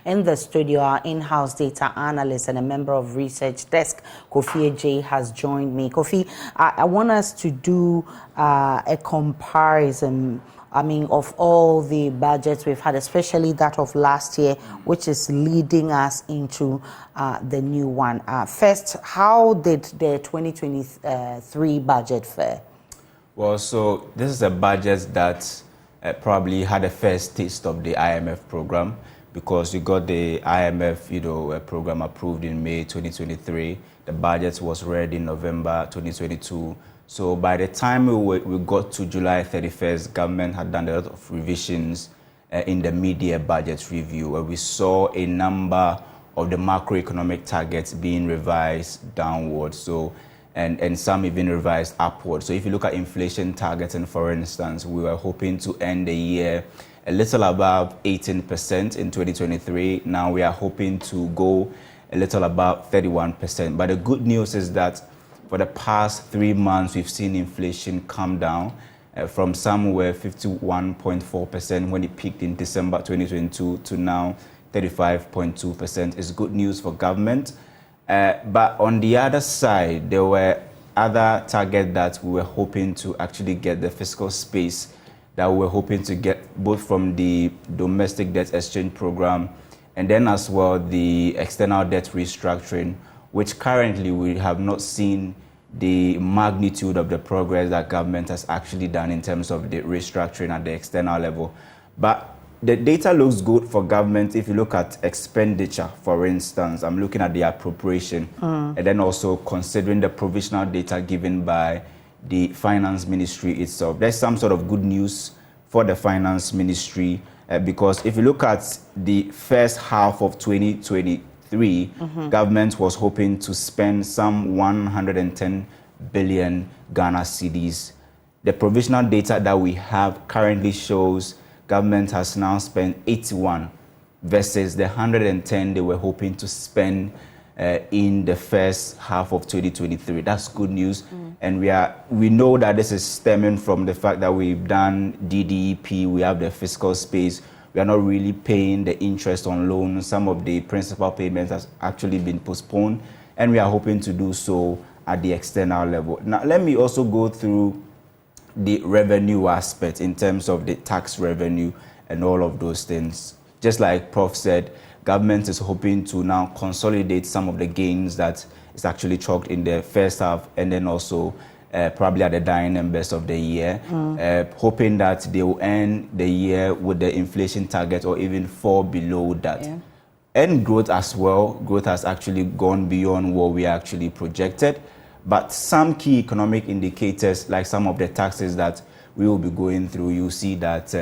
In the studio, our in-house data analyst and a member of research desk, Kofi Agyei, has joined me. Kofi, I want us to do a comparison, of all the budgets we've had, especially that of last year, which is leading us into the new one. First, how did the 2023 budget fare? Well, so this is a budget that probably had a first taste of the IMF program, because you got the IMF, program approved in May 2023. The budget was read in November 2022. So by the time we got to July 31st, government had done a lot of revisions in the mid-year budget review, where we saw a number of the macroeconomic targets being revised downwards. So and some even revised upwards. So if you look at inflation targets, and for instance, we were hoping to end the year a little above 18% in 2023. Now we are hoping to go a little above 31%. But the good news is that for the past 3 months, we've seen inflation come down from somewhere 51.4% when it peaked in December 2022 to now 35.2%. It's good news for government. But on the other side, there were other targets that we were hoping to actually get, the fiscal space that we were hoping to get both from the domestic debt exchange program and then as well the external debt restructuring, which currently we have not seen the magnitude of the progress that government has actually done in terms of the restructuring at the external level. But the data looks good for government. If you look at expenditure, for instance, I'm looking at the appropriation and then also considering the provisional data given by the finance ministry itself. There's some sort of good news for the finance ministry because if you look at the first half of 2023, government was hoping to spend some 110 billion Ghana cedis. The provisional data that we have currently shows government has now spent 81 versus the 110 they were hoping to spend in the first half of 2023. That's good news. And we know that this is stemming from the fact that we've done DDEP, we have the fiscal space. We are not really paying the interest on loans. Some of the principal payments has actually been postponed, and we are hoping to do so at the external level. Now, let me also go through the revenue aspect in terms of the tax revenue and all of those things. Just like Prof said, government is hoping to now consolidate some of the gains that is actually chalked in the first half and then also probably at the dying numbers of the year, hoping that they will end the year with the inflation target or even fall below that. Yeah. And growth as well. Growth has actually gone beyond what we actually projected. But some key economic indicators, like some of the taxes that we will be going through, you see that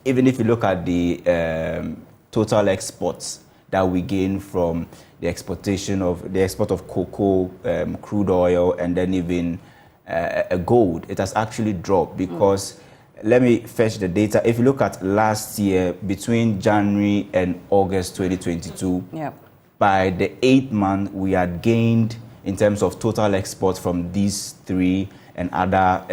even if you look at the total exports that we gain from the export of cocoa, crude oil, and then even gold, it has actually dropped because, let me fetch the data. If you look at last year, between January and August 2022, by the 8th month, we had gained in terms of total exports from these three and other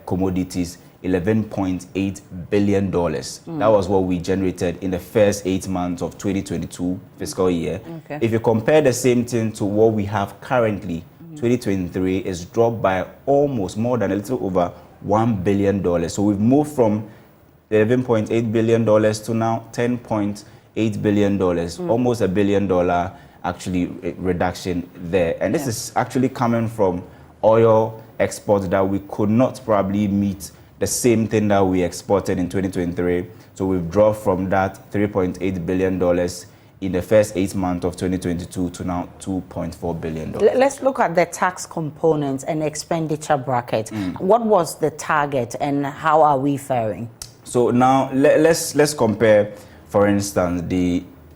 commodities, $11.8 billion. That was what we generated in the first 8 months of 2022 fiscal year. If you compare the same thing to what we have currently, 2023 is dropped by almost more than a little over $1 billion. So we've moved from $11.8 billion to now $10.8 billion, almost $1 billion actually reduction there. And this is actually coming from oil exports that we could not probably meet the same thing that we exported in 2023. So we've dropped from that $3.8 billion in the first 8 months of 2022 to now $2.4 billion. Let's look at the tax components and expenditure bracket. What was the target and how are we faring? So now let's compare, for instance,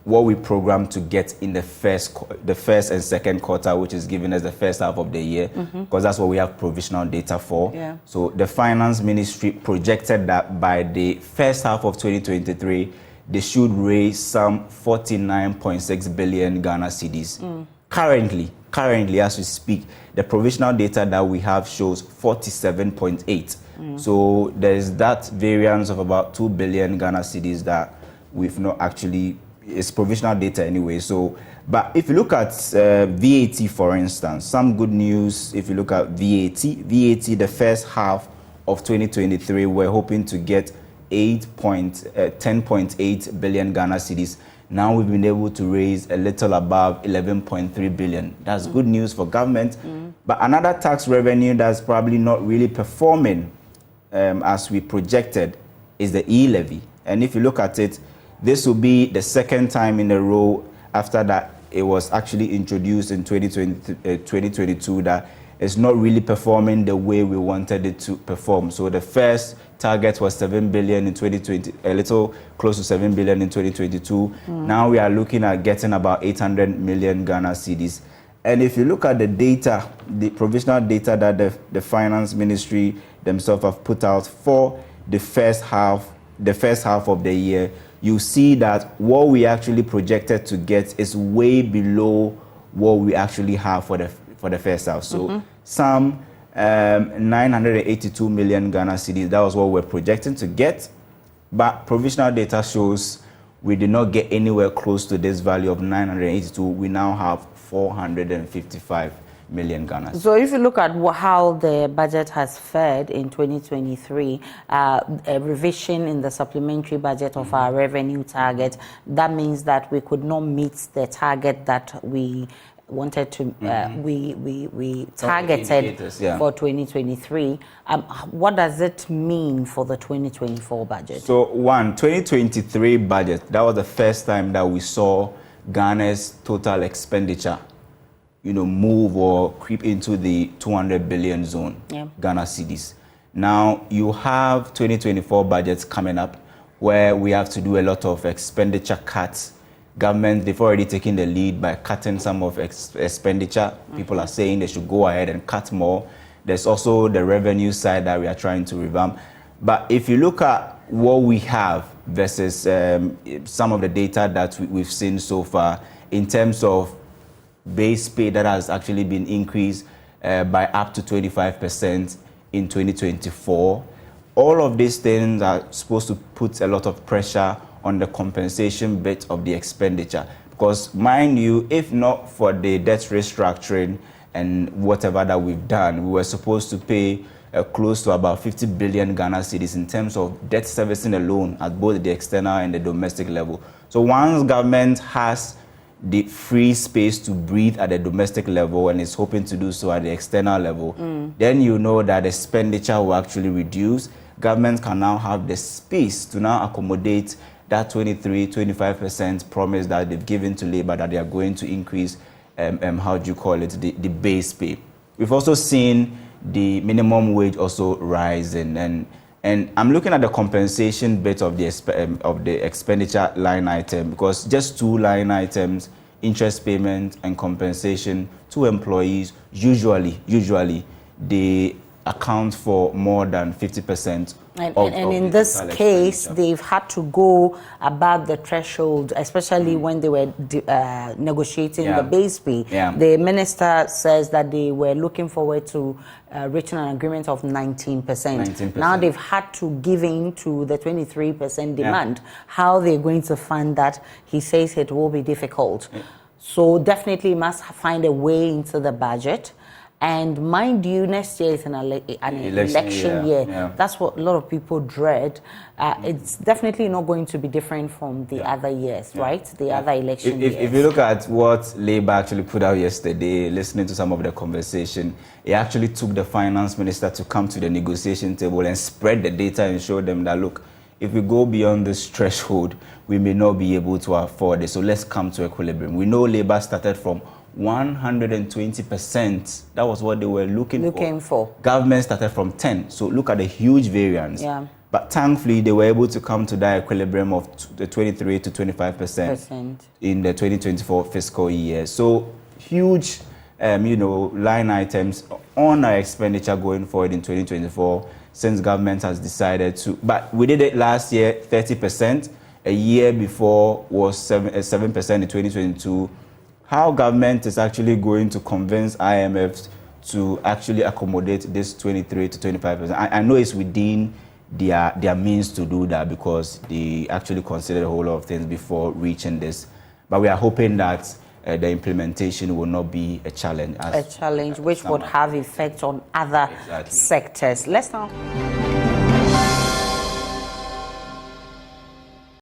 what we programmed to get in the first and second quarter, which is given as the first half of the year, because that's what we have provisional data for. So the finance ministry projected that by the first half of 2023, they should raise some 49.6 billion Ghana cedis. Currently, as we speak, the provisional data that we have shows 47.8. So there's that variance of about 2 billion Ghana cedis that we've not actually it's provisional data anyway. So, but if you look at VAT, for instance, some good news. If you look at VAT, the first half of 2023, we're hoping to get 10.8 billion Ghana cedis. Now we've been able to raise a little above 11.3 billion. That's good news for government. But another tax revenue that's probably not really performing as we projected is the e-levy. And if you look at it, this will be the second time in a row after that it was actually introduced in 2022 that it's not really performing the way we wanted it to perform. So the first target was 7 billion in 2020, a little close to 7 billion in 2022. Now we are looking at getting about 800 million Ghana cedis. And if you look at the data, the provisional data that the finance ministry themselves have put out for the first half of the year, you see that what we actually projected to get is way below what we actually have for the first half. So some 982 million Ghana cedis, that was what we're projecting to get. But provisional data shows we did not get anywhere close to this value of 982. We now have 455 million Ghana. So if you look at how the budget has fared in 2023, a revision in the supplementary budget of our revenue target, that means that we could not meet the target that we wanted to, we targeted for 2023. What does it mean for the 2024 budget? So 2023 budget, that was the first time that we saw Ghana's total expenditure, move or creep into the 200 billion zone, Ghana cedis. Now you have 2024 budgets coming up where we have to do a lot of expenditure cuts. Government, they've already taken the lead by cutting some of expenditure. People are saying they should go ahead and cut more. There's also the revenue side that we are trying to revamp. But if you look at what we have versus some of the data that we've seen so far in terms of base pay that has actually been increased by up to 25% in 2024, all of these things are supposed to put a lot of pressure on the compensation bit of the expenditure. Because mind you, if not for the debt restructuring and whatever that we've done, we were supposed to pay close to about 50 billion Ghana cedis in terms of debt servicing alone at both the external and the domestic level. So once government has the free space to breathe at the domestic level and is hoping to do so at the external level, then you know that expenditure will actually reduce. Government can now have the space to now accommodate that 23-25% promise that they've given to labor that they are going to increase, the base pay. We've also seen the minimum wage also rising, and I'm looking at the compensation bit of the expenditure line item, because just two line items, interest payment and compensation to employees, usually they account for more than 50%. And in this case, they've had to go above the threshold, especially when they were negotiating the base pay. The minister says that they were looking forward to reaching an agreement of 19%. Now they've had to give in to the 23% demand. How they're going to fund that, he says it will be difficult. So definitely must find a way into the budget. And mind you, next year is an election year. That's what a lot of people dread. It's definitely not going to be different from the other years, right? The other election years. If you look at what Labour actually put out yesterday, listening to some of the conversation, it actually took the finance minister to come to the negotiation table and spread the data and show them that, look, if we go beyond this threshold, we may not be able to afford it. So let's come to equilibrium. We know Labour started from 120%. That was what they were looking for. Government started from 10. So look at the huge variance. But thankfully, they were able to come to that equilibrium of the 23 to 25% in the 2024 fiscal year. So huge, line items on our expenditure going forward in 2024, since government has decided to. But we did it last year, 30%. A year before was 7% in 2022. How government is actually going to convince IMF to actually accommodate this 23 to 25%. I know it's within their means to do that, because they actually considered a whole lot of things before reaching this. But we are hoping that the implementation will not be a challenge. Which would have effect on other sectors. Let's now